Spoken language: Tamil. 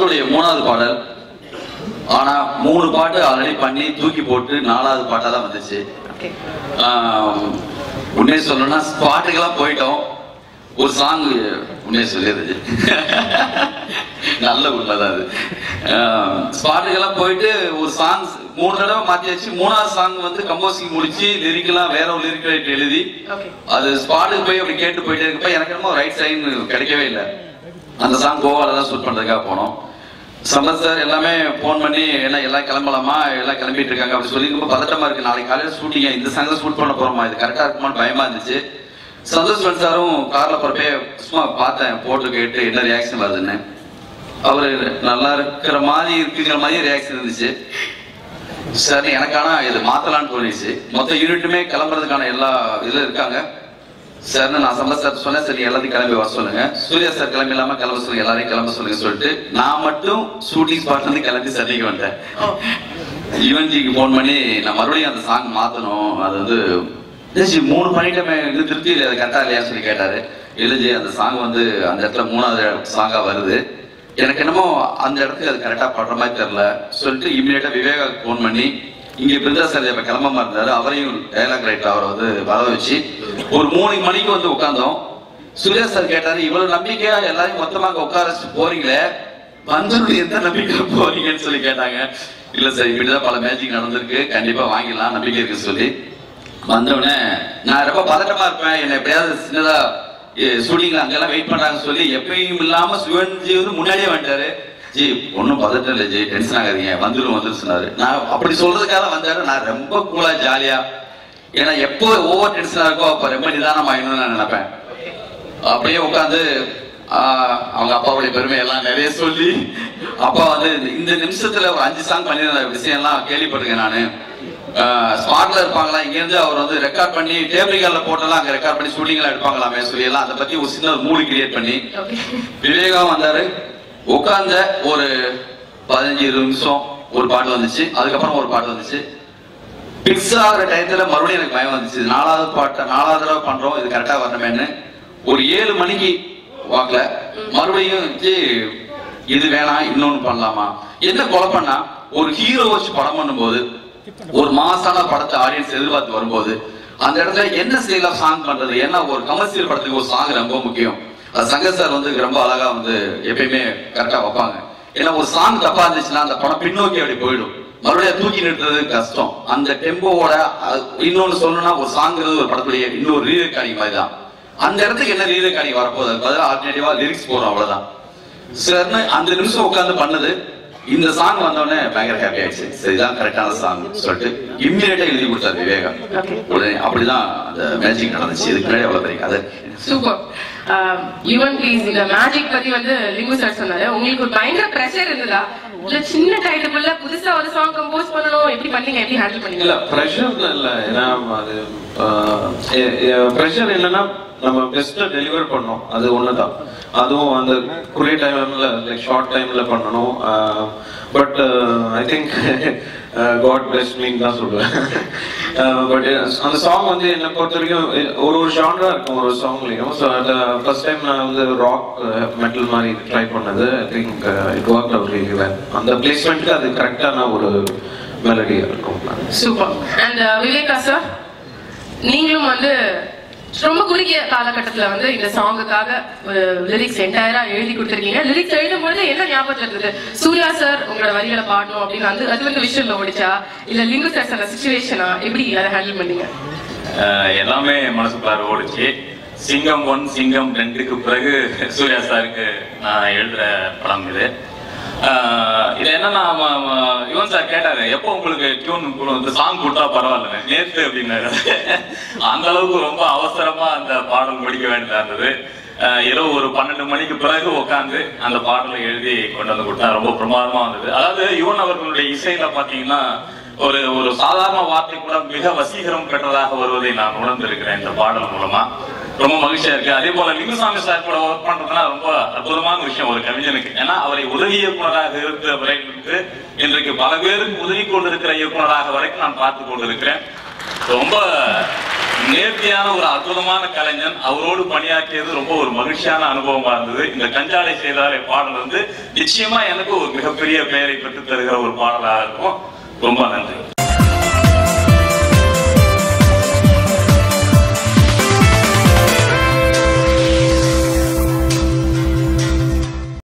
படத்துடைய 3வது பாடல். ஆனா 3 பாட்டு ஆல்ரெடி பண்ணி தூக்கி போட்டு 4வது பாட்டா தான் வந்துச்சு. உண்மையை சொல்லணும்னா பாட்டுக்கெல்லாம் போயிட்டோம். ஒரு சாங் உண்மையை சொல்லிடுது நல்ல உண்மைதான் அது. பாட்டுக்கெல்லாம் போயிட்டு ஒரு சாங் 3 தடவை மாத்தியாச்சு. 3வது சாங் வந்து கம்போசிங் முடிச்சு லிரிக்கெல்லாம் வேற ஒரு லிரிக் எழுதி அது ஸ்பாட்டுக்கு போய் அப்படி கேட்டு போயிட்டே இருக்கப்ப எனக்கு என்னமோ ரைட் சைன் கிடைக்கவே இல்லை. அந்த சாங் கோவால தான் ஷூட் பண்றதுக்காக போனோம். சம்பத் சார் எல்லாமே போன் பண்ணி என்ன எல்லாம் கிளம்பலாமா, எல்லாம் கிளம்பிட்டு இருக்காங்க அப்படி சொல்லி ரொம்ப பதட்டமா இருக்கு. நாளைக்கு காலையில ஷூட்டிங்க, இந்த சாங் ஷூட் பண்ண போறோமா, இது கரெக்டா இருக்குமான்னு பயமா இருந்துச்சு. சந்தோஷ் சாரும் கார்ல போறப்பே சும்மா பார்த்தேன், போட்டு கேட்டு என்ன ரியாக்ஷன் வருதுன்னு. அவரு நல்லா இருக்கிற மாதிரி இருக்குங்கிற மாதிரி ரியாக்ஷன் இருந்துச்சு. சரி எனக்கான இது மாத்தலான்னு தோணிச்சு. மொத்த யூனிட்டுமே கிளம்புறதுக்கான எல்லா இதுல இருக்காங்க சார்னு நான் சம்பத் சார் சொன்னேன். சரி எல்லாத்தையும் கிளம்பி வர சொல்லுங்க, சூர்யா சார் கிளம்பி இல்லாம கிளம்ப சொல்லுங்க, எல்லாரையும் கிளம்ப சொல்லுங்க சொல்லிட்டு நான் மட்டும் ஷூட்டிங் ஸ்பாட்ல இருந்து கிளம்பி சென்னைக்கு வந்தேன். யுவன்ஜிக்கு போன் பண்ணி நான் மறுபடியும் அந்த சாங் மாத்தணும், அது வந்து 3 பண்ணிட்டமே இன்னும் திருப்தி இல்லை, அது கரெக்டா இல்லையான்னு சொல்லி கேட்டாரு. இல்லஜி அந்த சாங் வந்து அந்த இடத்துல 3வது சாங்கா வருது, எனக்கு என்னமோ அந்த இடத்துக்கு அது கரெக்டா படுற மாதிரி தெரியல சொல்லிட்டு இம்மிடியேட்டா விவேகாவுக்கு போன் பண்ணி இங்க பிருந்தா சார் இப்ப கிளம்பமா இருந்தாரு, அவரையும் டைலாக் ரைட்டர் அவரை வந்து வர வச்சு ஒரு 3 மணிக்கு வந்து உட்கார்ந்தோம். சூர்யா சார் கேட்டாரு, இவ்வளவு நம்பிக்கையா எல்லாரையும் மொத்தமாக உட்கார வச்சு போறீங்களே, வந்து எந்த நம்பிக்கையா போறீங்கன்னு சொல்லி கேட்டாங்க. இல்ல சார் இப்படிதான் பல மேஜிக் நடந்திருக்கு, கண்டிப்பா வாங்கிடலாம் நம்பிக்கை இருக்குன்னு சொல்லி வந்தோடனே நான் ரொம்ப பதட்டமா இருப்பேன், என்ன எப்படியாவது சின்னதா ஷூட்டிங்ல அங்கெல்லாம் வெயிட் பண்றாங்கன்னு சொல்லி எப்பயும் இல்லாம சிவன்ஜி வந்து முன்னாடியே வந்துட்டாரு. ஜி ஒன்னும் பதட்டம் இல்லை ஜி, டென்ஷன் ஆகாதீங்க, வந்துடும் சொன்னாரு. நான் அப்படி சொல்றதுக்காக வந்தாரு. நான் ரொம்ப கூலா ஜாலியா, ஏன்னா எப்போ ஓவர் டென்ஷனா இருக்கோ அப்ப ரொம்ப நிதானம் ஆயிடணும்னு நான் நினைப்பேன். அப்படியே உட்காந்து அவங்க அப்பாவுடைய பெருமையெல்லாம் நிறைய சொல்லி, அப்பா வந்து இந்த நிமிஷத்துல ஒரு 5 சாங் பண்ணிருந்த விஷயம் எல்லாம் கேள்விப்பட்டிருக்கேன் நானு. ஸ்பாட்ல இருப்பாங்களா, இங்க இருந்து அவர் வந்து ரெக்கார்ட் பண்ணி டேப் ரிகார்ட்ல போட்டெல்லாம் அங்க ரெக்கார்ட் பண்ணி ஷூட்டிங்ல எடுப்பாங்களாமே சொல்லி எல்லாம் அதை பத்தி ஒரு சின்ன மூடு கிரியேட் பண்ணி விவேகம் வந்தாரு. உட்கார்ந்த ஒரு 15-20 நிமிஷம் ஒரு பாட்டு வந்துச்சு, அதுக்கப்புறம் ஒரு பாட்டு வந்துச்சு. பிக்ஸ் ஆகிற டயத்துல மறுபடியும் எனக்கு பயம் வந்துச்சு, 4வது தடவை பண்றோம், இது கரெக்டா வரணுமேன்னு. ஒரு 7 மணிக்கு வாக்கல மறுபடியும் இது வேணாம் இன்னொன்னு பண்ணலாமா. என்ன குழப்பம்னா, ஒரு ஹீரோ வச்சு படம் பண்ணும்போது ஒரு மாசான படத்தை ஆடியன்ஸ் எதிர்பார்த்து வரும்போது அந்த இடத்துல என்ன ஸ்டைல் ஆஃப் சாங் பண்றது, ஏன்னா ஒரு கமர்ஷியல் படத்துக்கு ஒரு சாங் ரொம்ப முக்கியம். அது சங்கர் சார் வந்து ரொம்ப அழகா வந்து எப்பயுமே கரெக்டா வைப்பாங்க. ஏன்னா ஒரு சாங் தப்பா இருந்துச்சுன்னா அந்த படம் பின்னோக்கி அப்படி போயிடும், மறுபடியும் தூக்கி நிறுத்துறது கஷ்டம். அந்த டெம்போவோட இன்னொன்னு சொல்லணும்னா ஒரு சாங்கிறது ஒரு படத்துடைய இன்னொரு ரீ ரெக்கார்டிங் மாதிரி தான். அந்த இடத்துக்கு என்ன ரீ ரெக்கார்டிங் வரப்போகுது, அது பதிலாக ஆல்டர்னேட்டிவா லிரிக்ஸ் போறோம், அவ்வளவுதான் சார்னு அந்த நிமிஷம் உட்காந்து பண்ணது. இந்த சாங் வந்தோடனே பயங்கர ஹாப்பி ஆயிடுச்சு, சரிதான் கரெக்டான சாங் சொல்லிட்டு இம்மிடியேட்டா எழுதி கொடுத்தாரு விவேகம். உடனே அப்படிதான் அந்த மேஜிக் நடந்துச்சு. இதுக்கு முன்னாடி அவ்வளவு பெரிய கதை. சூப்பர். யுவன் ப்ளீஸ், இந்த மேஜிக் பத்தி வந்து லிங்கு சார் சொன்னாரு, உங்களுக்கு ஒரு பயங்கர பிரஷர் இருந்ததா? இல்ல சின்ன டைட்டிலுக்குள்ள புதுசா ஒரு சாங் கம்போஸ் பண்ணணும், எப்படி பண்ணீங்க, எப்படி ஹேண்டில் பண்ணீங்க? இல்ல பிரஷர் இல்ல, ஏன்னா அது பிரஷர் இல்லைன்னா நம்ம பெஸ்ட்டா டெலிவர் பண்ணோம், அது ஒண்ணுதான். அதுவும் அந்த குறைய டைம்ல லைக் ஷார்ட் டைம்ல பண்ணணும். But I think God bless me தான் சொல்லுவேன். பட் அந்த சாங் வந்து என்னை பொறுத்த வரைக்கும் ஒரு ஜான்ரா இருக்கும் ஒரு சாங்லையும். ஸோ ஃபர்ஸ்ட் டைம் நான் வந்து ராக் மெட்டல் மாதிரி ட்ரை பண்ணது. I think it work out really well. அந்த பிளேஸ்மெண்ட்க்கு அது கரெக்டான ஒரு மெலடியா இருக்கும். சூப்பர். அண்ட் விவேகா சார், நீங்களும் வந்து ரொம்ப குறுகிய காலகட்டத்துல வந்து இந்த சாங்குக்காக லிரிக்ஸ் என்டையரா எழுதி கொடுத்துருக்கீங்க. லிரிக்ஸ் எழுதும் பொழுது என்ன ஞாபகத்துல இருந்தது? சூர்யா சார் உங்களோட வரிகளை பாடணும் அப்படின்னு அது வந்து விஷயம்ல ஓடிச்சா, இல்ல லிங்கு சார் அந்த சிச்சுவேஷனா, எப்படி அதை ஹேண்டில் பண்ணீங்க? எல்லாமே மனசுக்குள்ளார ஓடிச்சு. சிங்கம் 1 சிங்கம் 2க்கு பிறகு சூர்யா சாருக்கு நான் எழுதுற படம் இது. இது என்னன்னா யுவன் சார் கேட்டாரு, எப்போ உங்களுக்கு டியூன் வந்து சாங் கொடுத்தா பரவாயில்ல நேற்று அப்படின்னாரு. அந்த அளவுக்கு ரொம்ப அவசரமா அந்த பாடல் முடிக்க வேண்டியதா இருந்தது. இரவு ஒரு 12 மணிக்கு பிறகு உட்காந்து அந்த பாடலை எழுதி கொண்டு வந்து கொடுத்தா ரொம்ப பிரமாதமா வந்தது. அதாவது யுவன் அவர்களுடைய இசையில பாத்தீங்கன்னா ஒரு ஒரு சாதாரண வார்த்தை கூட மிக வசீகரம் பெற்றதாக வருவதை நான் உணர்ந்திருக்கிறேன் இந்த பாடல் மூலமா. ரொம்ப மகிழ்ச்சியா இருக்கு. அதே போல லிங்குசாமி சார் கூட ஒர்க் பண்றதுன்னா ரொம்ப அற்புதமான விஷயம் ஒரு கவிஞனுக்கு. ஏன்னா அவரை உதவி இயக்குனராக இருந்த வரைக்கும் இன்றைக்கு பல பேருக்கு உதவி கொண்டிருக்கிற இயக்குனராக வரைக்கும் நான் பார்த்து கொண்டிருக்கிறேன். ரொம்ப நேர்த்தியான ஒரு அற்புதமான கலைஞன். அவரோடு பணியாற்றியது ரொம்ப ஒரு மகிழ்ச்சியான அனுபவமா இருந்தது. இந்த கஞ்சாடை செய்தாலே பாடல் வந்து நிச்சயமா எனக்கு ஒரு மிகப்பெரிய பெயரை பெற்று தருகிற ஒரு பாடலாக இருக்கும். ரொம்ப நன்றி.